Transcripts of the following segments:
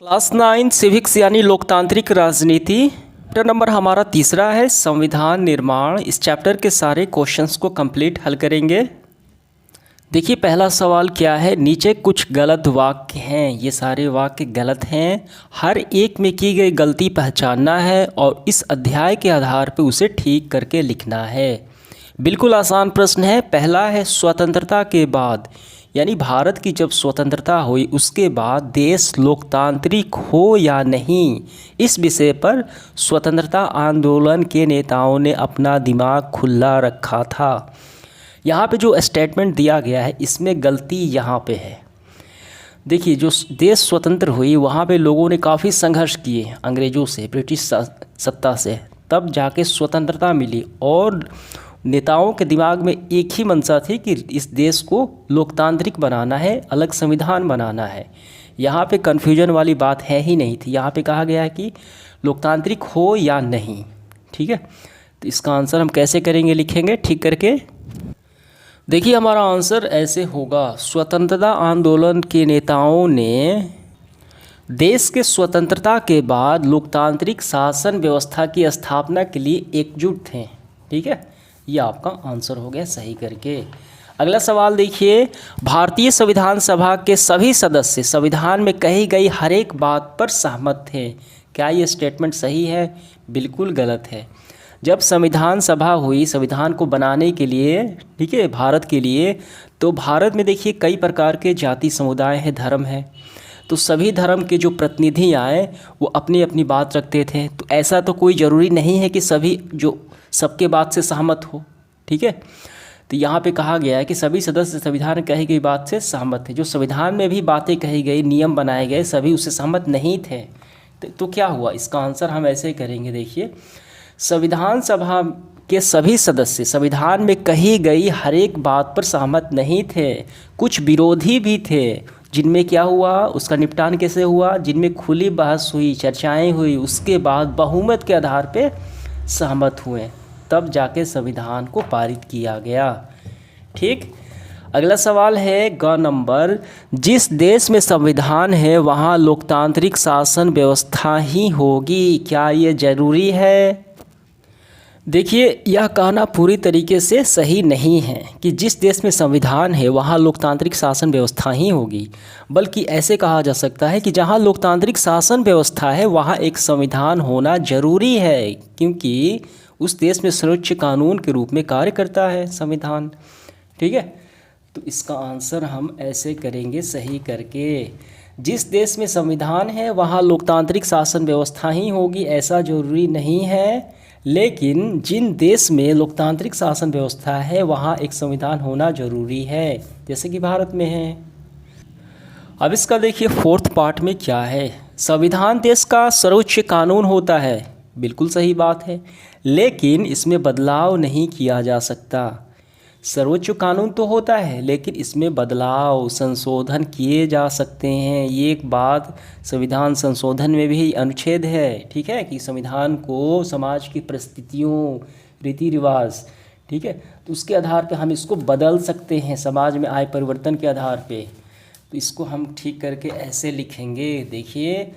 Class 9 civics यानी लोकतांत्रिक राजनीति चैप्टर नंबर हमारा तीसरा है संविधान निर्माण। इस चैप्टर के सारे क्वेश्चंस को कंप्लीट हल करेंगे। देखिए पहला सवाल क्या है, नीचे कुछ गलत वाक्य हैं, ये सारे वाक्य गलत हैं, हर एक में की गई गलती पहचानना है और इस अध्याय के आधार पर उसे ठीक करके लिखना है। बिल्कुल आसान प्रश्न है। पहला है स्वतंत्रता के बाद यानी भारत की जब स्वतंत्रता हुई उसके बाद देश लोकतांत्रिक हो या नहीं, इस विषय पर स्वतंत्रता आंदोलन के नेताओं ने अपना दिमाग खुला रखा था। यहाँ पे जो स्टेटमेंट दिया गया है इसमें गलती यहाँ पे है। देखिए जो देश स्वतंत्र हुई वहाँ पे लोगों ने काफ़ी संघर्ष किए अंग्रेज़ों से, ब्रिटिश सत्ता से, तब जाके स्वतंत्रता मिली और नेताओं के दिमाग में एक ही मंशा थी कि इस देश को लोकतांत्रिक बनाना है, अलग संविधान बनाना है। यहाँ पे कन्फ्यूजन वाली बात है ही नहीं थी। यहाँ पे कहा गया है कि लोकतांत्रिक हो या नहीं। ठीक है, तो इसका आंसर हम कैसे करेंगे, लिखेंगे ठीक करके। देखिए हमारा आंसर ऐसे होगा, स्वतंत्रता आंदोलन के नेताओं ने देश के स्वतंत्रता के बाद लोकतांत्रिक शासन व्यवस्था की स्थापना के लिए एकजुट थे। ठीक है, ये आपका आंसर हो गया सही करके। अगला सवाल देखिए, भारतीय संविधान सभा के सभी सदस्य संविधान में कही गई हर एक बात पर सहमत थे। क्या ये स्टेटमेंट सही है? बिल्कुल गलत है। जब संविधान सभा हुई संविधान को बनाने के लिए, ठीक है, भारत के लिए, तो भारत में देखिए कई प्रकार के जाति समुदाय हैं, धर्म है, तो सभी धर्म के जो प्रतिनिधि आए वो अपनी अपनी बात रखते थे। तो ऐसा तो कोई ज़रूरी नहीं है कि सभी जो सबके बात से सहमत हो। ठीक है, तो यहाँ पे कहा गया है कि सभी सदस्य संविधान में कही गई बात से सहमत थे। जो संविधान में भी बातें कही गई, नियम बनाए गए, सभी उससे सहमत नहीं थे। तो क्या हुआ, इसका आंसर हम ऐसे करेंगे। देखिए संविधान सभा के सभी सदस्य संविधान में कही गई हर एक बात पर सहमत नहीं थे, कुछ विरोधी भी थे, जिनमें क्या हुआ, उसका निपटान कैसे हुआ, जिनमें खुली बहस हुई, चर्चाएं हुई, उसके बाद बहुमत के आधार पे सहमत हुए, तब जाके संविधान को पारित किया गया। ठीक, अगला सवाल है ग नंबर, जिस देश में संविधान है वहाँ लोकतांत्रिक शासन व्यवस्था ही होगी, क्या ये ज़रूरी है? देखिए यह कहना पूरी तरीके से सही नहीं है कि जिस देश में संविधान है वहाँ लोकतांत्रिक शासन व्यवस्था ही होगी, बल्कि ऐसे कहा जा सकता है कि जहाँ लोकतांत्रिक शासन व्यवस्था है वहाँ एक संविधान होना ज़रूरी है, क्योंकि उस देश में सर्वोच्च कानून के रूप में कार्य करता है संविधान। ठीक है, तो इसका आंसर हम ऐसे करेंगे सही करके, जिस देश में संविधान है वहाँ लोकतांत्रिक शासन व्यवस्था ही होगी ऐसा ज़रूरी नहीं है, लेकिन जिन देश में लोकतांत्रिक शासन व्यवस्था है वहाँ एक संविधान होना ज़रूरी है, जैसे कि भारत में है। अब इसका देखिए फोर्थ पार्ट में क्या है, संविधान देश का सर्वोच्च कानून होता है, बिल्कुल सही बात है, लेकिन इसमें बदलाव नहीं किया जा सकता। सर्वोच्च कानून तो होता है लेकिन इसमें बदलाव संशोधन किए जा सकते हैं। ये एक बात संविधान संशोधन में भी अनुच्छेद है। ठीक है, कि संविधान को समाज की परिस्थितियों, रीति रिवाज, ठीक है, तो उसके आधार पे हम इसको बदल सकते हैं, समाज में आए परिवर्तन के आधार पे। तो इसको हम ठीक करके ऐसे लिखेंगे। देखिए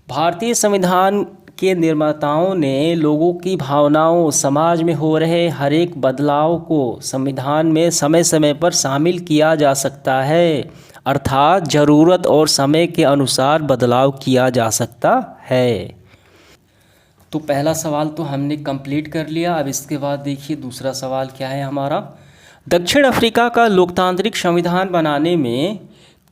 भारतीय संविधान के निर्माताओं ने लोगों की भावनाओं, समाज में हो रहे हर एक बदलाव को संविधान में समय समय पर शामिल किया जा सकता है, अर्थात ज़रूरत और समय के अनुसार बदलाव किया जा सकता है। तो पहला सवाल तो हमने कंप्लीट कर लिया। अब इसके बाद देखिए दूसरा सवाल क्या है हमारा, दक्षिण अफ्रीका का लोकतांत्रिक संविधान बनाने में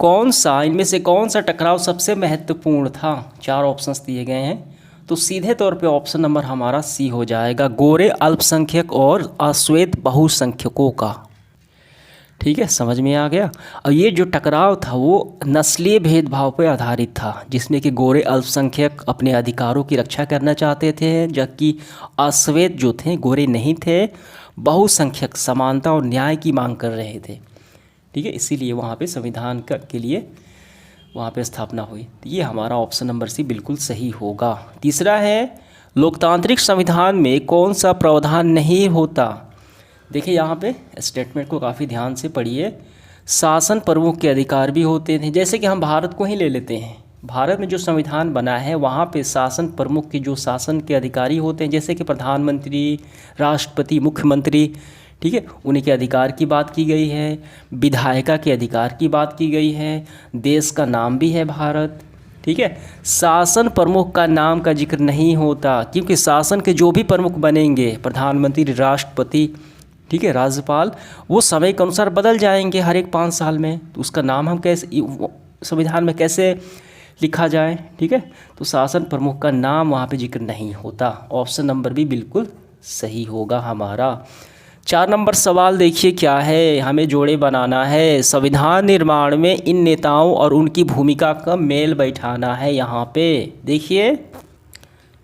इनमें से कौन सा टकराव सबसे महत्वपूर्ण था? 4 ऑप्शंस दिए गए हैं, तो सीधे तौर पे ऑप्शन नंबर हमारा सी हो जाएगा, गोरे अल्पसंख्यक और अश्वेत बहुसंख्यकों का। ठीक है, समझ में आ गया। और ये जो टकराव था वो नस्लीय भेदभाव पर आधारित था, जिसमें कि गोरे अल्पसंख्यक अपने अधिकारों की रक्षा करना चाहते थे, जबकि अश्वेत जो थे, गोरे नहीं थे, बहुसंख्यक समानता और न्याय की मांग कर रहे थे। ठीक है, इसीलिए वहाँ पे संविधान के लिए वहाँ पे स्थापना हुई। तो ये हमारा ऑप्शन नंबर सी बिल्कुल सही होगा। तीसरा है, लोकतांत्रिक संविधान में कौन सा प्रावधान नहीं होता? देखिए यहाँ पे स्टेटमेंट को काफ़ी ध्यान से पढ़िए। शासन प्रमुख के अधिकार भी होते थे, जैसे कि हम भारत को ही ले लेते हैं, भारत में जो संविधान बना है वहाँ पे शासन प्रमुख के जो शासन के अधिकारी होते हैं, जैसे कि प्रधानमंत्री, राष्ट्रपति, मुख्यमंत्री, ठीक है, उन्हीं के अधिकार की बात की गई है, विधायिका के अधिकार की बात की गई है, देश का नाम भी है भारत, ठीक है। शासन प्रमुख का नाम का जिक्र नहीं होता, क्योंकि शासन के जो भी प्रमुख बनेंगे, प्रधानमंत्री, राष्ट्रपति, ठीक है, राज्यपाल, वो समय के अनुसार बदल जाएंगे हर एक 5 साल में, तो उसका नाम हम कैसे संविधान में कैसे लिखा जाए, ठीक है। तो शासन प्रमुख का नाम वहाँ पे जिक्र नहीं होता। ऑप्शन नंबर भी बिल्कुल सही होगा हमारा। 4 नंबर सवाल देखिए क्या है, हमें जोड़े बनाना है। संविधान निर्माण में इन नेताओं और उनकी भूमिका का मेल बैठाना है। यहाँ पे देखिए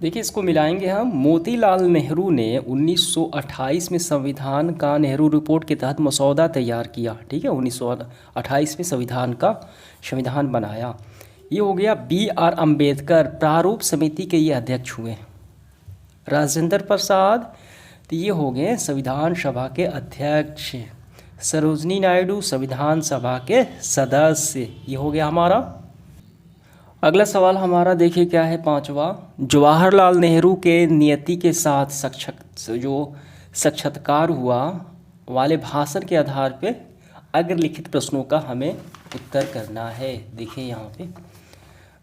इसको मिलाएंगे हम। मोतीलाल नेहरू ने 1928 में संविधान का नेहरू रिपोर्ट के तहत मसौदा तैयार किया, ठीक है। 1928 में संविधान बनाया। ये हो गया। BR अम्बेडकर प्रारूप समिति के ये अध्यक्ष हुए। राजेंद्र प्रसाद, तो ये हो गए संविधान सभा के अध्यक्ष। सरोजनी नायडू संविधान सभा के सदस्य। ये हो गया हमारा। अगला सवाल हमारा देखिए क्या है, 5वां। जवाहरलाल नेहरू के नियति के साथ साक्षात्कार हुआ वाले भाषण के आधार पे अग्रलिखित प्रश्नों का हमें उत्तर करना है। देखिए यहाँ पे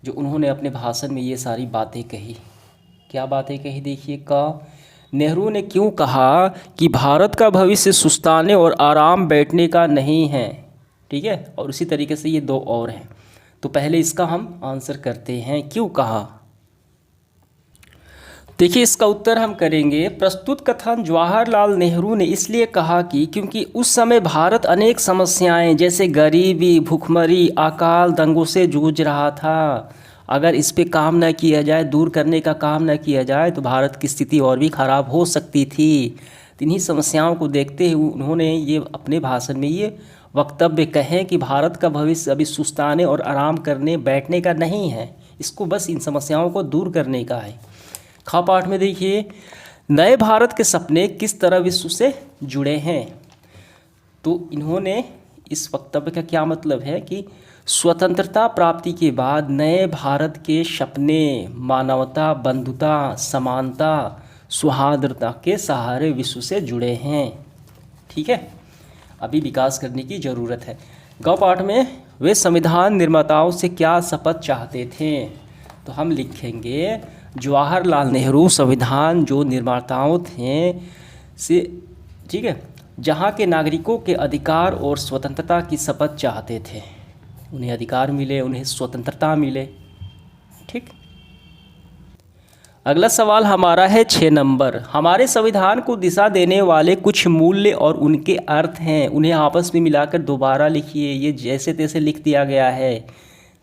जो उन्होंने अपने भाषण में ये सारी बातें कही, क्या बातें कही देखिए। नेहरू ने क्यों कहा कि भारत का भविष्य सुस्ताने और आराम बैठने का नहीं है, ठीक है। और उसी तरीके से ये 2 और हैं, तो पहले इसका हम आंसर करते हैं, क्यों कहा। देखिए इसका उत्तर हम करेंगे। प्रस्तुत कथन जवाहरलाल नेहरू ने इसलिए कहा कि क्योंकि उस समय भारत अनेक समस्याएं जैसे गरीबी, भूखमरी, अकाल, दंगों से जूझ रहा था। अगर इस पे काम न किया जाए, दूर करने का काम न किया जाए, तो भारत की स्थिति और भी ख़राब हो सकती थी। इन्हीं समस्याओं को देखते हुए उन्होंने ये अपने भाषण में ये वक्तव्य कहे कि भारत का भविष्य अभी सुस्ताने और आराम करने बैठने का नहीं है, इसको बस इन समस्याओं को दूर करने का है। खा पाठ में देखिए, नए भारत के सपने किस तरह विश्व से जुड़े हैं। तो इन्होंने इस वक्तव्य का क्या मतलब है कि स्वतंत्रता प्राप्ति के बाद नए भारत के सपने मानवता, बंधुता, समानता, सौहार्दता के सहारे विश्व से जुड़े हैं, ठीक है। अभी विकास करने की ज़रूरत है। गौ पाठ में वे संविधान निर्माताओं से क्या शपथ चाहते थे, तो हम लिखेंगे जवाहरलाल नेहरू संविधान जो निर्माताओं थे से, ठीक है, जहाँ के नागरिकों के अधिकार और स्वतंत्रता की शपथ चाहते थे। उन्हें अधिकार मिले, उन्हें स्वतंत्रता मिले, ठीक। अगला सवाल हमारा है 6 नंबर। हमारे संविधान को दिशा देने वाले कुछ मूल्य और उनके अर्थ हैं, उन्हें आपस में मिलाकर दोबारा लिखिए। ये जैसे तैसे लिख दिया गया है।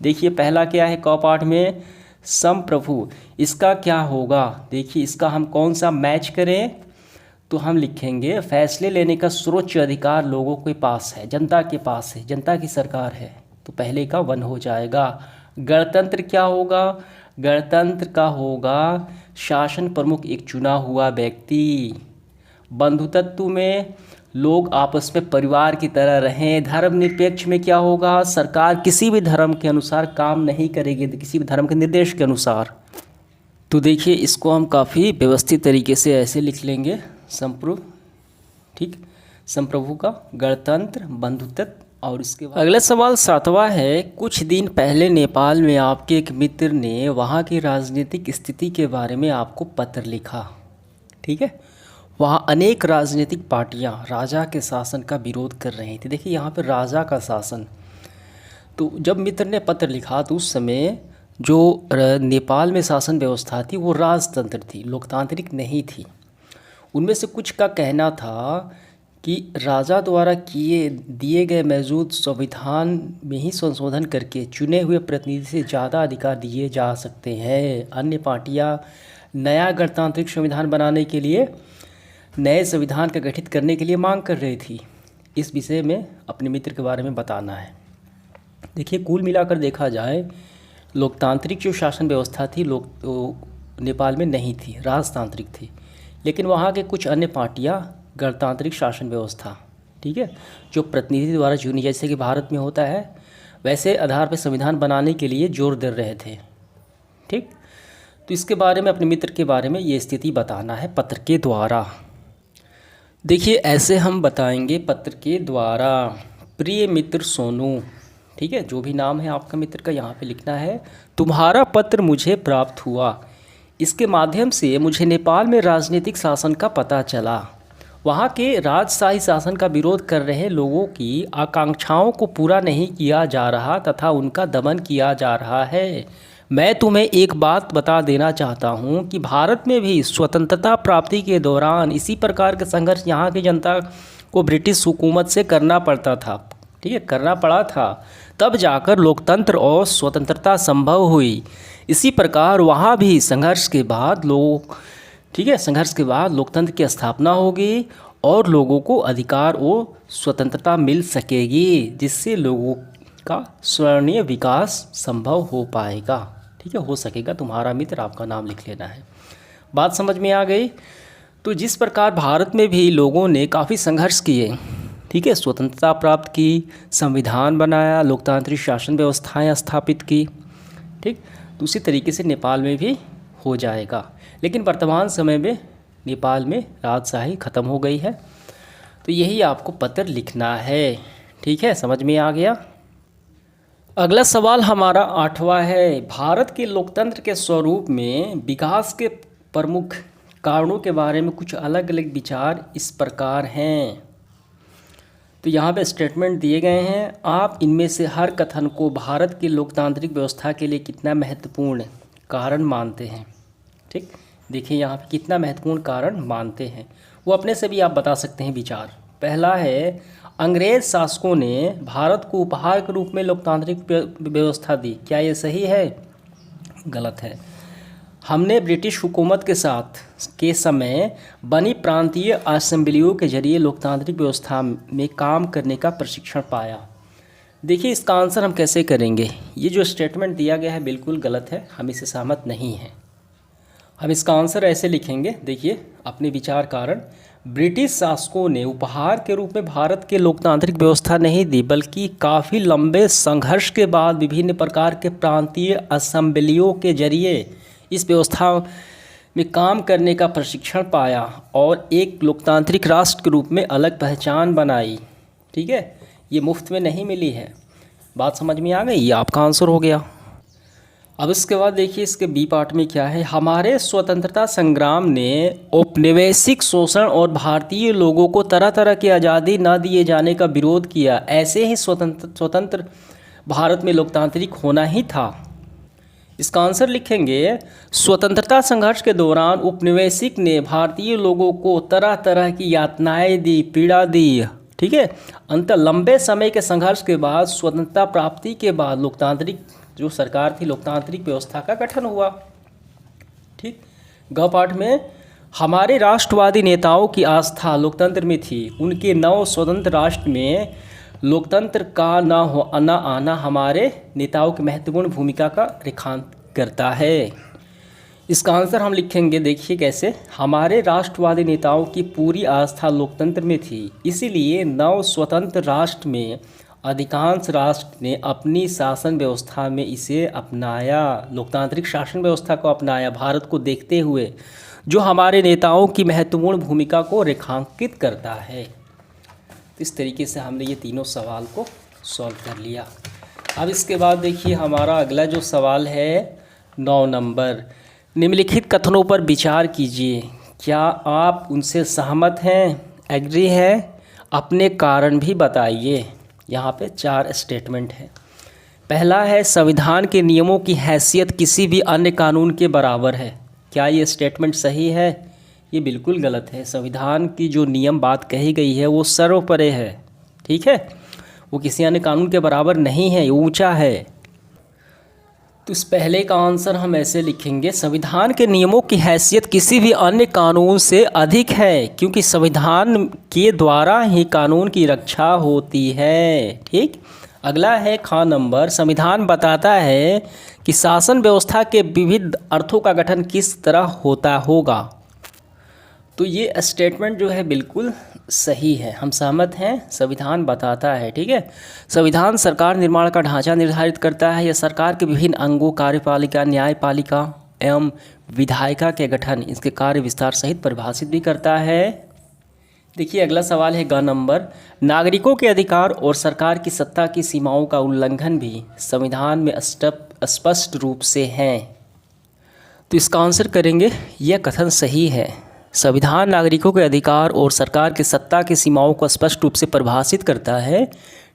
देखिए पहला क्या है क पाठ में, संप्रभु, इसका क्या होगा। देखिए इसका हम कौन सा मैच करें, तो हम लिखेंगे फैसले लेने का सर्वोच्च अधिकार लोगों के पास है, जनता के पास है, जनता की सरकार है, तो पहले का 1 हो जाएगा। गणतंत्र क्या होगा, गणतंत्र का होगा शासन प्रमुख एक चुना हुआ व्यक्ति। बंधुत्व में लोग आपस में परिवार की तरह रहें। धर्मनिरपेक्ष में क्या होगा, सरकार किसी भी धर्म के अनुसार काम नहीं करेगी, किसी भी धर्म के निर्देश के अनुसार। तो देखिए इसको हम काफ़ी व्यवस्थित तरीके से ऐसे लिख लेंगे, संप्रभु, ठीक, संप्रभु का गणतंत्र, बंधुत्व। और इसके बाद अगला सवाल 7वां है। कुछ दिन पहले नेपाल में आपके एक मित्र ने वहाँ की राजनीतिक स्थिति के बारे में आपको पत्र लिखा, ठीक है। वहाँ अनेक राजनीतिक पार्टियाँ राजा के शासन का विरोध कर रही थी। देखिए यहाँ पर राजा का शासन, तो जब मित्र ने पत्र लिखा तो उस समय जो नेपाल में शासन व्यवस्था थी वो राजतंत्र थी, लोकतांत्रिक नहीं थी। उनमें से कुछ का कहना था कि राजा द्वारा दिए गए मौजूद संविधान में ही संशोधन करके चुने हुए प्रतिनिधि से ज़्यादा अधिकार दिए जा सकते हैं। अन्य पार्टियां नया गणतांत्रिक संविधान बनाने के लिए, नए संविधान का गठित करने के लिए मांग कर रही थी। इस विषय में अपने मित्र के बारे में बताना है। देखिए कुल मिलाकर देखा जाए लोकतांत्रिक जो शासन व्यवस्था थी नेपाल में नहीं थी, राजतांत्रिक थी। लेकिन वहाँ के कुछ अन्य पार्टियाँ गणतांत्रिक शासन व्यवस्था, ठीक है, जो प्रतिनिधि द्वारा चुनी, जैसे कि भारत में होता है वैसे आधार पर संविधान बनाने के लिए जोर दे रहे थे। ठीक, तो इसके बारे में अपने मित्र के बारे में ये स्थिति बताना है पत्र के द्वारा। देखिए ऐसे हम बताएंगे पत्र के द्वारा। प्रिय मित्र सोनू, ठीक है, जो भी नाम है आपका मित्र का यहाँ पे लिखना है। तुम्हारा पत्र मुझे प्राप्त हुआ, इसके माध्यम से मुझे नेपाल में राजनीतिक शासन का पता चला। वहाँ के राजशाही शासन का विरोध कर रहे लोगों की आकांक्षाओं को पूरा नहीं किया जा रहा तथा उनका दमन किया जा रहा है। मैं तुम्हें एक बात बता देना चाहता हूँ कि भारत में भी स्वतंत्रता प्राप्ति के दौरान इसी प्रकार के संघर्ष यहाँ की जनता को ब्रिटिश हुकूमत से करना पड़ता था। ठीक है, करना पड़ा था, तब जाकर लोकतंत्र और स्वतंत्रता संभव हुई। इसी प्रकार वहाँ भी संघर्ष के बाद संघर्ष के बाद लोकतंत्र की स्थापना होगी और लोगों को अधिकार और स्वतंत्रता मिल सकेगी, जिससे लोगों का स्वर्णीय विकास संभव हो पाएगा। ठीक है, हो सकेगा। तुम्हारा मित्र, आपका नाम लिख लेना है। बात समझ में आ गई। तो जिस प्रकार भारत में भी लोगों ने काफ़ी संघर्ष किए, ठीक है, स्वतंत्रता प्राप्त की, संविधान बनाया, लोकतांत्रिक शासन व्यवस्थाएं स्थापित की, ठीक, तो उसी तरीके से नेपाल में भी हो जाएगा। लेकिन वर्तमान समय में नेपाल में राजशाही ख़त्म हो गई है। तो यही आपको पत्र लिखना है। ठीक है, समझ में आ गया। अगला सवाल हमारा 8वां है। भारत के लोकतंत्र के स्वरूप में विकास के प्रमुख कारणों के बारे में कुछ अलग अलग विचार इस प्रकार हैं। तो यहाँ पे स्टेटमेंट दिए गए हैं। आप इनमें से हर कथन को भारत की लोकतांत्रिक व्यवस्था के लिए कितना महत्वपूर्ण कारण मानते हैं। ठीक, देखिए यहाँ पे कितना महत्वपूर्ण कारण मानते हैं, वो अपने से भी आप बता सकते हैं विचार। पहला है, अंग्रेज शासकों ने भारत को उपहार के रूप में लोकतांत्रिक व्यवस्था दी। क्या ये सही है? गलत है। हमने ब्रिटिश हुकूमत के समय बनी प्रांतीय असेंबलियों के जरिए लोकतांत्रिक व्यवस्था में काम करने का प्रशिक्षण पाया। देखिए इसका आंसर हम कैसे करेंगे। ये जो स्टेटमेंट दिया गया है बिल्कुल गलत है, हम इससे सहमत नहीं हैं। हम इसका आंसर ऐसे लिखेंगे, देखिए अपने विचार कारण, ब्रिटिश शासकों ने उपहार के रूप में भारत के लोकतांत्रिक व्यवस्था नहीं दी, बल्कि काफ़ी लंबे संघर्ष के बाद विभिन्न प्रकार के प्रांतीय असेंबलियों के जरिए इस व्यवस्था में काम करने का प्रशिक्षण पाया और एक लोकतांत्रिक राष्ट्र के रूप में अलग पहचान बनाई। ठीक है, ये मुफ्त में नहीं मिली है। बात समझ में आ गई, ये आपका आंसर हो गया। अब इसके बाद देखिए इसके बी पार्ट में क्या है। हमारे स्वतंत्रता संग्राम ने औपनिवेशिक शोषण और भारतीय लोगों को तरह तरह की आज़ादी न दिए जाने का विरोध किया। ऐसे ही स्वतंत्र भारत में लोकतांत्रिक होना ही था। इसका आंसर लिखेंगे, स्वतंत्रता संघर्ष के दौरान उपनिवेशिक ने भारतीय लोगों को तरह तरह की यातनाएं दी, पीड़ा दी। ठीक है, अंत लंबे समय के संघर्ष के बाद स्वतंत्रता प्राप्ति के बाद लोकतांत्रिक जो सरकार थी, लोकतांत्रिक व्यवस्था का गठन हुआ। ठीक, ग पाठ में, हमारे राष्ट्रवादी नेताओं की आस्था लोकतंत्र में थी। उनके नव स्वतंत्र राष्ट्र में लोकतंत्र का न आना हमारे नेताओं की महत्वपूर्ण भूमिका का रेखांकन करता है। इसका आंसर हम लिखेंगे, देखिए कैसे। हमारे राष्ट्रवादी नेताओं की पूरी आस्था लोकतंत्र में थी, इसीलिए नव स्वतंत्र राष्ट्र में अधिकांश राष्ट्र ने अपनी शासन व्यवस्था में इसे अपनाया, लोकतांत्रिक शासन व्यवस्था को अपनाया, भारत को देखते हुए, जो हमारे नेताओं की महत्वपूर्ण भूमिका को रेखांकित करता है। इस तरीके से हमने ये तीनों सवाल को सॉल्व कर लिया। अब इसके बाद देखिए हमारा अगला जो सवाल है 9 नंबर, निम्नलिखित कथनों पर विचार कीजिए। क्या आप उनसे सहमत हैं, एग्री हैं? अपने कारण भी बताइए। यहाँ पे 4 स्टेटमेंट है। पहला है, संविधान के नियमों की हैसियत किसी भी अन्य कानून के बराबर है। क्या ये स्टेटमेंट सही है? ये बिल्कुल गलत है। संविधान की जो नियम बात कही गई है वो सर्वोपरि है। ठीक है, वो किसी अन्य कानून के बराबर नहीं है, ऊंचा है। तो इस पहले का आंसर हम ऐसे लिखेंगे, संविधान के नियमों की हैसियत किसी भी अन्य कानून से अधिक है, क्योंकि संविधान के द्वारा ही कानून की रक्षा होती है। ठीक, अगला है ख नंबर, संविधान बताता है कि शासन व्यवस्था के विविध अर्थों का गठन किस तरह होता होगा। तो ये स्टेटमेंट जो है बिल्कुल सही है, हम सहमत हैं। संविधान बताता है, ठीक है। संविधान सरकार निर्माण का ढांचा निर्धारित करता है। यह सरकार के विभिन्न अंगों, कार्यपालिका, न्यायपालिका एवं विधायिका के गठन, इसके कार्य विस्तार सहित परिभाषित भी करता है। देखिए अगला सवाल है ग नंबर, नागरिकों के अधिकार और सरकार की सत्ता की सीमाओं का उल्लंघन भी संविधान में स्पष्ट रूप से है। तो इसका आंसर करेंगे, यह कथन सही है। संविधान नागरिकों के अधिकार और सरकार की सत्ता की सीमाओं को स्पष्ट रूप से परिभाषित करता है,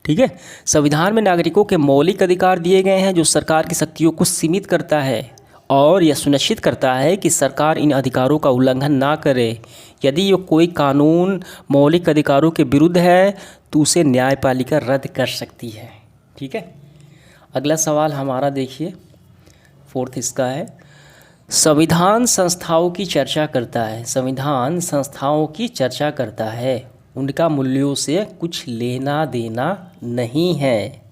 ठीक है। संविधान में नागरिकों के मौलिक अधिकार दिए गए हैं जो सरकार की शक्तियों को सीमित करता है और यह सुनिश्चित करता है कि सरकार इन अधिकारों का उल्लंघन ना करे। यदि ये कोई कानून मौलिक अधिकारों के विरुद्ध है तो उसे न्यायपालिका रद्द कर सकती है, ठीक है। अगला सवाल हमारा देखिए, फोर्थ इसका है, संविधान संस्थाओं की चर्चा करता है। संविधान संस्थाओं की चर्चा करता है, उनका मूल्यों से कुछ लेना देना नहीं है।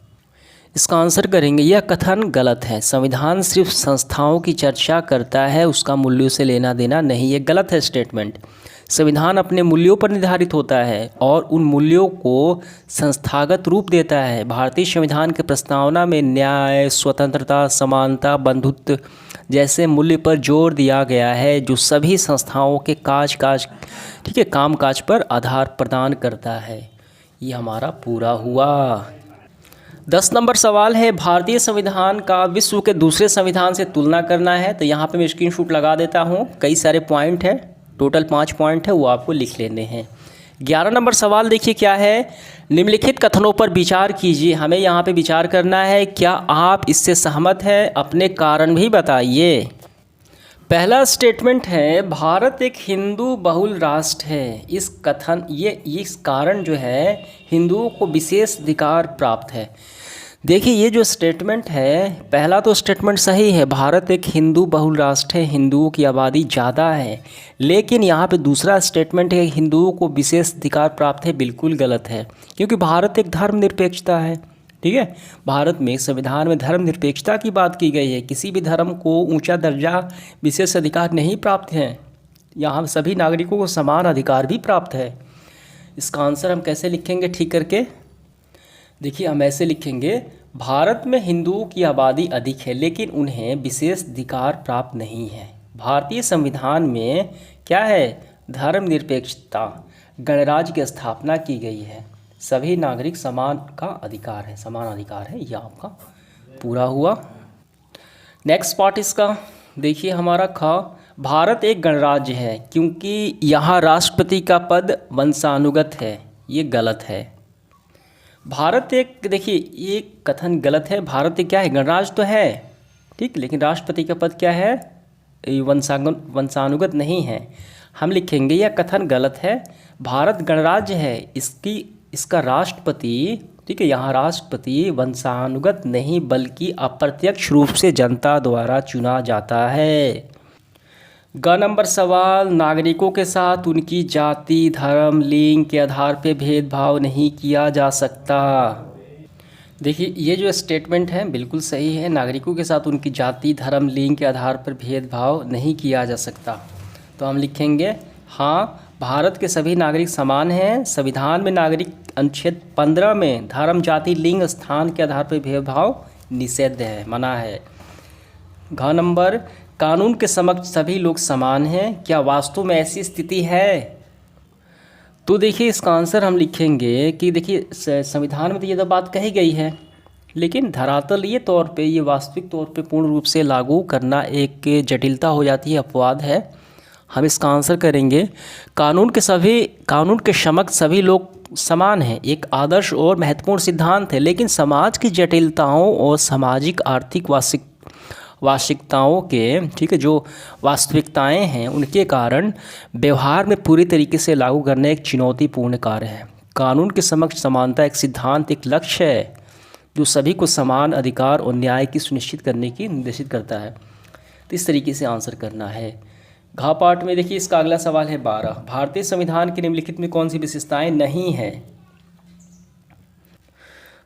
इसका आंसर करेंगे, यह कथन गलत है। संविधान सिर्फ संस्थाओं की चर्चा करता है, उसका मूल्यों से लेना देना नहीं, ये गलत है स्टेटमेंट। संविधान अपने मूल्यों पर निर्धारित होता है और उन मूल्यों को संस्थागत रूप देता है। भारतीय संविधान के प्रस्तावना में न्याय, स्वतंत्रता, समानता, बंधुत्व जैसे मूल्य पर जोर दिया गया है जो सभी संस्थाओं के ठीक है, कामकाज पर आधार प्रदान करता है। ये हमारा पूरा हुआ। 10 नंबर सवाल है, भारतीय संविधान का विश्व के दूसरे संविधान से तुलना करना है। तो यहाँ पे मैं स्क्रीनशॉट लगा देता हूँ, कई सारे पॉइंट हैं, टोटल 5 पॉइंट है, वो आपको लिख लेने हैं। 11 नंबर सवाल देखिए क्या है, निम्नलिखित कथनों पर विचार कीजिए। हमें यहाँ पे विचार करना है, क्या आप इससे सहमत हैं? अपने कारण भी बताइए। पहला स्टेटमेंट है, भारत एक हिंदू बहुल राष्ट्र है। इस कारण जो है हिंदुओं को विशेष अधिकार प्राप्त है। देखिए ये जो स्टेटमेंट है, पहला तो स्टेटमेंट सही है, भारत एक हिंदू बहुल राष्ट्र है, हिंदुओं की आबादी ज़्यादा है। लेकिन यहाँ पे दूसरा स्टेटमेंट है, हिंदुओं को विशेष अधिकार प्राप्त है, बिल्कुल गलत है। क्योंकि भारत एक धर्मनिरपेक्षता है, ठीक है। भारत में संविधान में धर्मनिरपेक्षता की बात की गई है, किसी भी धर्म को ऊंचा दर्जा, विशेष अधिकार नहीं प्राप्त हैं। यहाँ सभी नागरिकों को समान अधिकार भी प्राप्त है। इसका आंसर हम कैसे लिखेंगे ठीक करके? देखिए हम ऐसे लिखेंगे, भारत में हिंदुओं की आबादी अधिक है लेकिन उन्हें विशेष अधिकार प्राप्त नहीं है। भारतीय संविधान में क्या है? धर्मनिरपेक्षता, गणराज्य की स्थापना की गई है, सभी नागरिक समान अधिकार है। यह आपका पूरा हुआ। नेक्स्ट पार्ट इसका देखिए हमारा ख, भारत एक गणराज्य है क्योंकि यहाँ राष्ट्रपति का पद वंशानुगत है। ये गलत है। भारत एक, देखिए ये कथन गलत है। भारत एक क्या है? गणराज्य तो है, ठीक, लेकिन राष्ट्रपति का पद क्या है? वंशानुगत नहीं है। हम लिखेंगे यह कथन गलत है। भारत गणराज्य है, इसका राष्ट्रपति, ठीक है, यहाँ राष्ट्रपति वंशानुगत नहीं बल्कि अप्रत्यक्ष रूप से जनता द्वारा चुना जाता है। ग नंबर सवाल, नागरिकों के साथ उनकी जाति, धर्म, लिंग के आधार पर भेदभाव नहीं किया जा सकता। देखिए ये जो स्टेटमेंट है बिल्कुल सही है, नागरिकों के साथ उनकी जाति, धर्म, लिंग के आधार पर भेदभाव नहीं किया जा सकता। तो हम लिखेंगे हाँ, भारत के सभी नागरिक समान हैं। संविधान में नागरिक अनुच्छेद 15 में धर्म, जाति, लिंग, स्थान के आधार पर भेदभाव निषेध है, मना है। घ नंबर, कानून के समक्ष सभी लोग समान हैं। क्या वास्तव में ऐसी स्थिति है? तो देखिए इसका आंसर हम लिखेंगे कि देखिए संविधान में तो ये तो बात कही गई है, लेकिन धरातलीय तौर पे, ये वास्तविक तौर पे पूर्ण रूप से लागू करना एक जटिलता हो जाती है, अपवाद है। हम इसका आंसर करेंगे, कानून के समक्ष सभी लोग समान हैं एक आदर्श और महत्वपूर्ण सिद्धांत है, लेकिन समाज की जटिलताओं और सामाजिक आर्थिक वास्तविकताओं के, ठीक है, जो वास्तविकताएं हैं उनके कारण व्यवहार में पूरी तरीके से लागू करना एक चुनौतीपूर्ण कार्य है। कानून के समक्ष समानता एक सिद्धांत, एक लक्ष्य है जो सभी को समान अधिकार और न्याय की सुनिश्चित करने की निर्देशित करता है। तो इस तरीके से आंसर करना है। घ पार्ट में देखिए इसका अगला सवाल है 12, भारतीय संविधान के निम्नलिखित में कौन सी विशेषताएं नहीं है?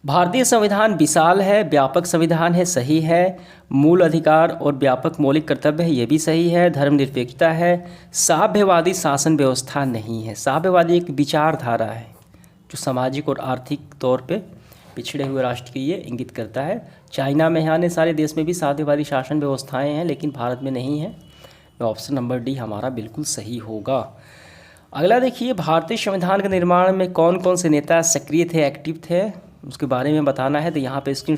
भारतीय संविधान विशाल है, व्यापक संविधान है, सही है। मूल अधिकार और व्यापक मौलिक कर्तव्य है, ये भी सही है। धर्मनिरपेक्षता है। साम्यवादी शासन व्यवस्था नहीं है। साम्यवादी एक विचारधारा है जो सामाजिक और आर्थिक तौर पे पिछड़े हुए राष्ट्र की ये इंगित करता है। चाइना में, अन्य सारे देश में भी साम्यवादी शासन व्यवस्थाएं हैं, लेकिन भारत में नहीं है। ऑप्शन नंबर डी हमारा बिल्कुल सही होगा। अगला देखिए, भारतीय संविधान के निर्माण में कौन कौन से नेता सक्रिय थे, एक्टिव थे, उसके बारे में बताना है। तो यहाँ पे स्क्रीन